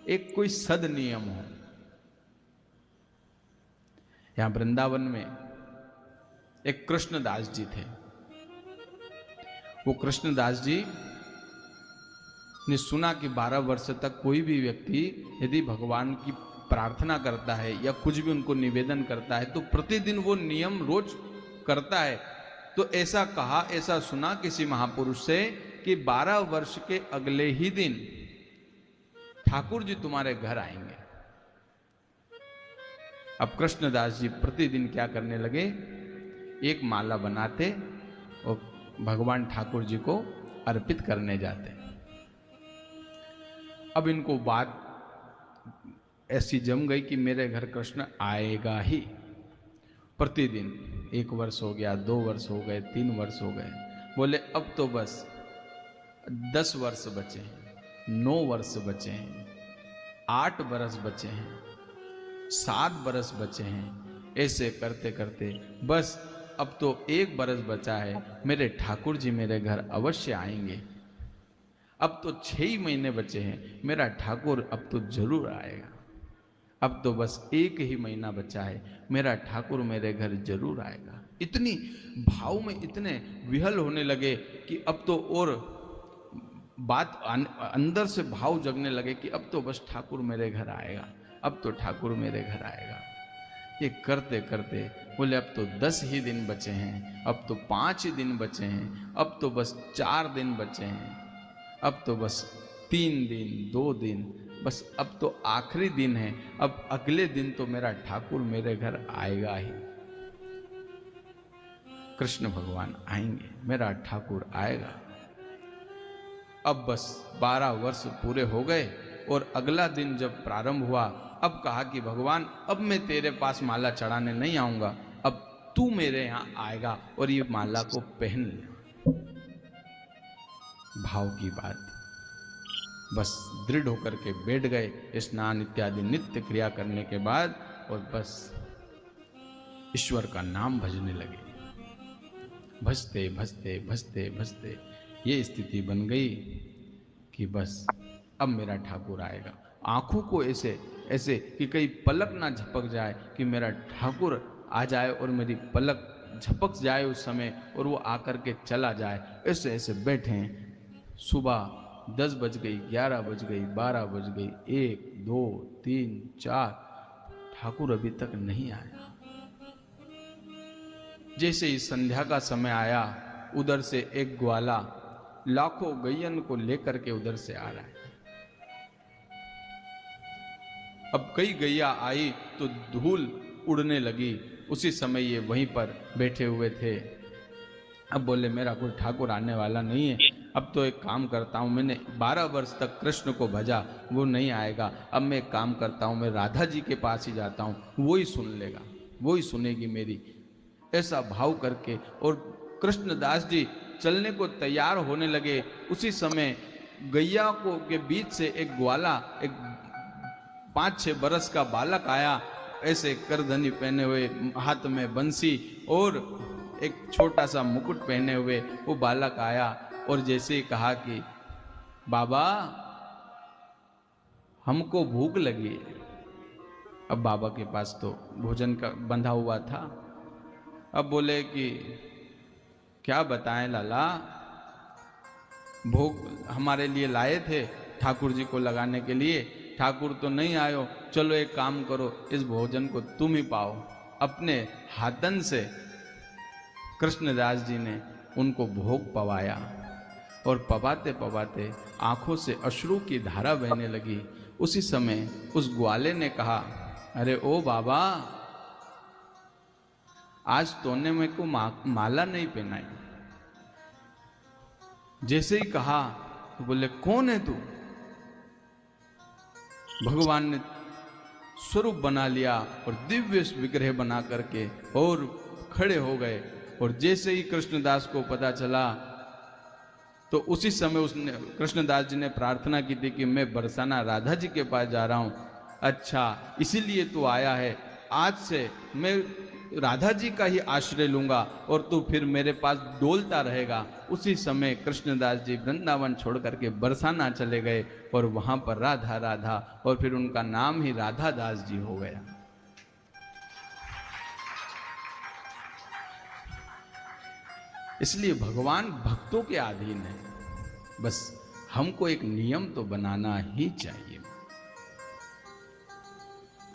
एक कोई सद नियम हो। यहां वृंदावन में एक कृष्णदास जी थे। वो कृष्णदास जी ने सुना कि 12 वर्ष तक कोई भी व्यक्ति यदि भगवान की प्रार्थना करता है या कुछ भी उनको निवेदन करता है तो प्रतिदिन वो नियम रोज करता है। तो ऐसा कहा, ऐसा सुना किसी महापुरुष से कि 12 वर्ष के अगले ही दिन ठाकुर जी तुम्हारे घर आएंगे। अब कृष्णदास जी प्रतिदिन क्या करने लगे, एक माला बनाते और भगवान ठाकुर जी को अर्पित करने जाते। अब इनको बात ऐसी जम गई कि मेरे घर कृष्ण आएगा ही। प्रतिदिन 1 वर्ष हो गया, 2 वर्ष हो गए, 3 वर्ष हो गए। बोले अब तो बस 10 वर्ष बचे हैं, 9 वर्ष बचे हैं, 8 बरस बचे हैं, 7 बरस बचे हैं। ऐसे करते करते बस अब तो 1 बरस बचा है, मेरे ठाकुर जी मेरे घर अवश्य आएंगे। अब तो 6 महीने बचे हैं, मेरा ठाकुर अब तो जरूर आएगा। अब तो बस 1 ही महीना बचा है, मेरा ठाकुर मेरे घर जरूर आएगा। इतनी भाव में इतने विहल होने लगे कि अब तो और बात अंदर से भाव जगने लगे कि अब तो बस ठाकुर मेरे घर आएगा, अब तो ठाकुर मेरे घर आएगा। ये करते करते बोले अब तो 10 ही दिन बचे हैं, अब तो 5 ही दिन बचे हैं, अब तो बस 4 दिन बचे हैं, अब तो बस 3 दिन, 2 दिन, बस अब तो आखिरी दिन है, अब अगले दिन तो मेरा ठाकुर मेरे घर आएगा ही। कृष्ण भगवान आएंगे, मेरा ठाकुर आएगा। अब बस 12 वर्ष पूरे हो गए और अगला दिन जब प्रारंभ हुआ, अब कहा कि भगवान अब मैं तेरे पास माला चढ़ाने नहीं आऊंगा, अब तू मेरे यहां आएगा और ये माला को पहन ले। भाव की बात, बस दृढ़ होकर के बैठ गए स्नान इत्यादि नित्य क्रिया करने के बाद, और बस ईश्वर का नाम भजने लगे। भजते भजते भजते भजते ये स्थिति बन गई कि बस अब मेरा ठाकुर आएगा। आंखों को ऐसे ऐसे कि कहीं पलक ना झपक जाए कि मेरा ठाकुर आ जाए और मेरी पलक झपक जाए उस समय और वो आकर के चला जाए। ऐसे ऐसे बैठे हैं। सुबह 10 बज गई, 11 बज गई, 12 बज गई, 1, 2, 3, 4, ठाकुर अभी तक नहीं आया। जैसे ही संध्या का समय आया, उधर से एक ग्वाला लाखों गैयन को लेकर के उधर से आ रहा है। अब कई गैया आई तो धूल उड़ने लगी। उसी समय ये वहीं पर बैठे हुए थे। अब बोले मेरा कोई ठाकुर आने वाला नहीं है, अब तो एक काम करता हूँ, मैंने 12 वर्ष तक कृष्ण को भजा, वो नहीं आएगा, अब मैं एक काम करता हूँ, मैं राधा जी के पास ही जाता हूँ, वो ही सुन लेगा, वो ही सुनेगी मेरी। ऐसा भाव करके और कृष्णदास जी चलने को तैयार होने लगे। उसी समय गैया को के बीच से एक ग्वाला, एक 5-6 बरस का बालक आया, ऐसे करधनी पहने हुए, हाथ में बंसी और एक छोटा सा मुकुट पहने हुए वो बालक आया और जैसे ही कहा कि बाबा हमको भूख लगी है। अब बाबा के पास तो भोजन का बंधा हुआ था। अब बोले कि क्या बताएं लाला, भोग हमारे लिए लाए थे ठाकुर जी को लगाने के लिए, ठाकुर तो नहीं आयो, चलो एक काम करो, इस भोजन को तुम ही पाओ। अपने हाथन से कृष्णदास जी ने उनको भोग पवाया और पवाते पवाते आंखों से अश्रु की धारा बहने लगी। उसी समय उस ग्वाले ने कहा, अरे ओ बाबा, आज तूने मेरे को माला नहीं पहनाई। जैसे ही कहा तो बोले कौन है तू? भगवान ने स्वरूप बना लिया और दिव्य विग्रह बना करके और खड़े हो गए। और जैसे ही कृष्णदास को पता चला तो उसी समय उसने कृष्णदास जी ने प्रार्थना की थी कि मैं बरसाना राधा जी के पास जा रहा हूं। अच्छा, इसीलिए तू आया है, आज से मैं राधा जी का ही आश्रय लूंगा और तू फिर मेरे पास डोलता रहेगा। उसी समय कृष्णदास जी वृंदावन छोड़ करके बरसाना चले गए और वहां पर राधा राधा, और फिर उनका नाम ही राधा दास जी हो गया। इसलिए भगवान भक्तों के अधीन है, बस हमको एक नियम तो बनाना ही चाहिए।